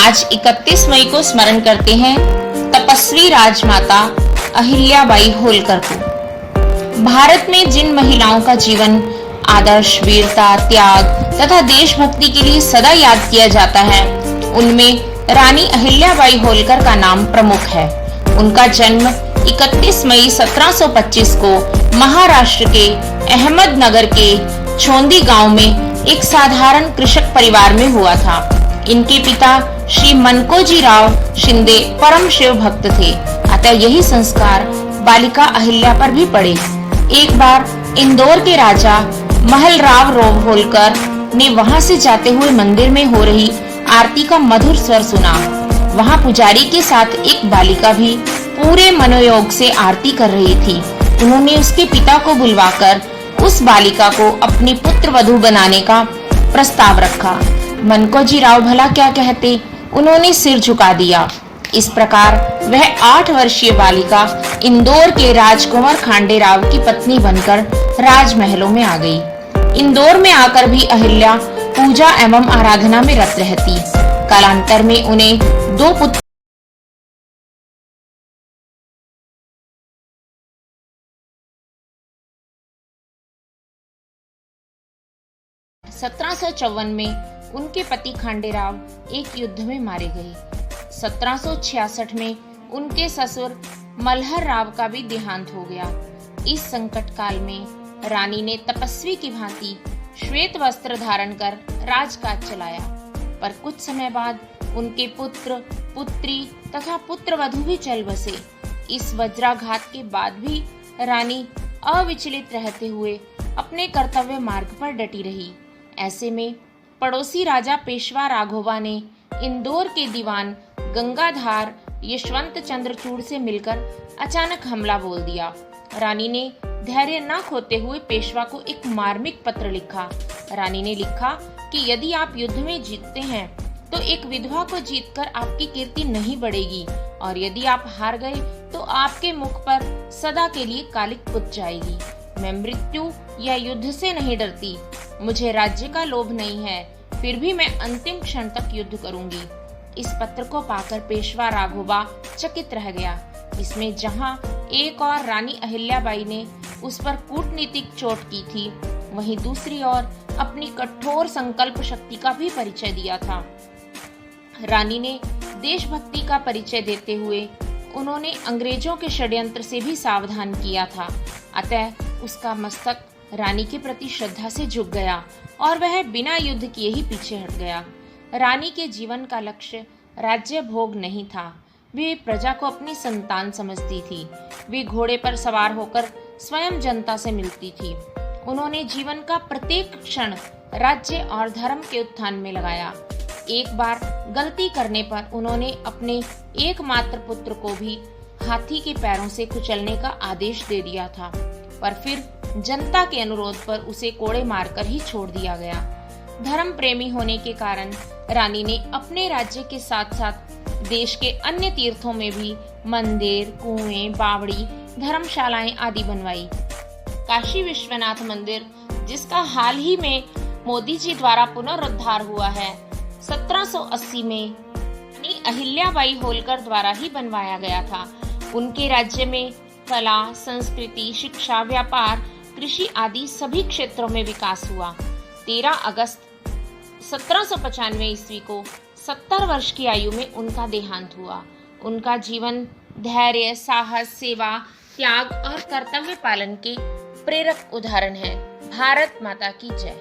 आज 31 मई को स्मरण करते हैं तपस्वी राजमाता अहिल्याबाई होलकर को। भारत में जिन महिलाओं का जीवन आदर्श, वीरता, त्याग तथा देशभक्ति के लिए सदा याद किया जाता है, उनमें रानी अहिल्याबाई होलकर का नाम प्रमुख है। उनका जन्म 31 मई 1725 को महाराष्ट्र के अहमदनगर के छोंदी गांव में एक साधारण कृषक परिवार में हुआ था। इनके पिता श्री मनकोजी राव शिंदे परम शिव भक्त थे, अतः यही संस्कार बालिका अहिल्या पर भी पड़े। एक बार इंदौर के राजा महलराव होलकर ने वहां से जाते हुए मंदिर में हो रही आरती का मधुर स्वर सुना। वहां पुजारी के साथ एक बालिका भी पूरे मनोयोग से आरती कर रही थी। उन्होंने उसके पिता को बुलवाकर उस बालिका को अपनी पुत्र वधू बनाने का प्रस्ताव रखा। मनकोजी राव भला क्या कहते, उन्होंने सिर झुका दिया। इस प्रकार वह 8 वर्षीय बालिका इंदौर के राजकुंवर खांडेराव की पत्नी बनकर राजमहलों में आ गई। इंदौर में आकर भी अहिल्या पूजा एवं आराधना में रत रहती। कालांतर में उन्हें 2 पुत्र 1754 में उनके पति खांडेराव एक युद्ध में मारे गए। 1766 में उनके ससुर मल्हर राव का भी देहांत हो गया। इस संकट काल में रानी ने तपस्वी की भांति श्वेत वस्त्र धारण कर राजकाज चलाया, पर कुछ समय बाद उनके पुत्र, पुत्री तथा पुत्रवधू भी चल बसे। इस वज्राघात के बाद भी रानी अविचलित रहते हुए अपने कर्तव्य मार्ग पर डटी रही। ऐसे में पड़ोसी राजा पेशवा राघोबा ने इंदौर के दीवान गंगाधार यशवंत चंद्रचूड़ से मिलकर अचानक हमला बोल दिया। रानी ने धैर्य न खोते हुए पेशवा को एक मार्मिक पत्र लिखा। रानी ने लिखा कि यदि आप युद्ध में जीतते हैं तो एक विधवा को जीतकर आपकी कीर्ति नहीं बढ़ेगी, और यदि आप हार गए तो आपके मुख पर सदा के लिए कालिक पुत जाएगी। मैं मृत्यु या युद्ध से नहीं डरती, मुझे राज्य का लोभ नहीं है, फिर भी मैं अंतिम क्षण तक युद्ध करूंगी। इस पत्र को पाकर पेशवा राघोबा चकित रह गया। इसमें जहां एक और रानी अहिल्याबाई ने उस पर कूटनीतिक चोट की थी, वहीं दूसरी ओर अपनी कठोर संकल्प शक्ति का भी परिचय दिया था। रानी ने देशभक्ति का परिचय देते हुए उन्होंने अंग्रेजों के षड्यंत्र से भी सावधान किया था, अतः उसका मस्तक रानी के प्रति श्रद्धा से झुक गया और वह बिना युद्ध किए ही पीछे हट गया। रानी के जीवन का लक्ष्य राज्य भोग नहीं था, वे प्रजा को अपनी संतान समझती थी। वे घोड़े पर सवार होकर स्वयं जनता से मिलती थी। उन्होंने जीवन का प्रत्येक क्षण राज्य और धर्म के उत्थान में लगाया। एक बार गलती करने पर उन्होंने अपने एकमात्र पुत्र को भी हाथी के पैरों से कुचलने का आदेश दे दिया था, पर फिर जनता के अनुरोध पर उसे कोड़े मारकर ही छोड़ दिया गया। धर्म प्रेमी होने के कारण रानी ने अपने राज्य के साथ साथ देश के अन्य तीर्थों में भी मंदिर, कुएं, बावड़ी, धर्मशालाएं आदि बनवाई। काशी विश्वनाथ मंदिर, जिसका हाल ही में मोदी जी द्वारा पुनरुद्धार हुआ है, 1780 में रानी अहिल्याबाई होलकर द्वारा ही बनवाया गया था। उनके राज्य में कला, संस्कृति, शिक्षा, व्यापार, कृषि आदि सभी क्षेत्रों में विकास हुआ। 13 अगस्त 1795 ईस्वी को 70 वर्ष की आयु में उनका देहांत हुआ। उनका जीवन धैर्य, साहस, सेवा, त्याग और कर्तव्य पालन के प्रेरक उदाहरण है। भारत माता की जय।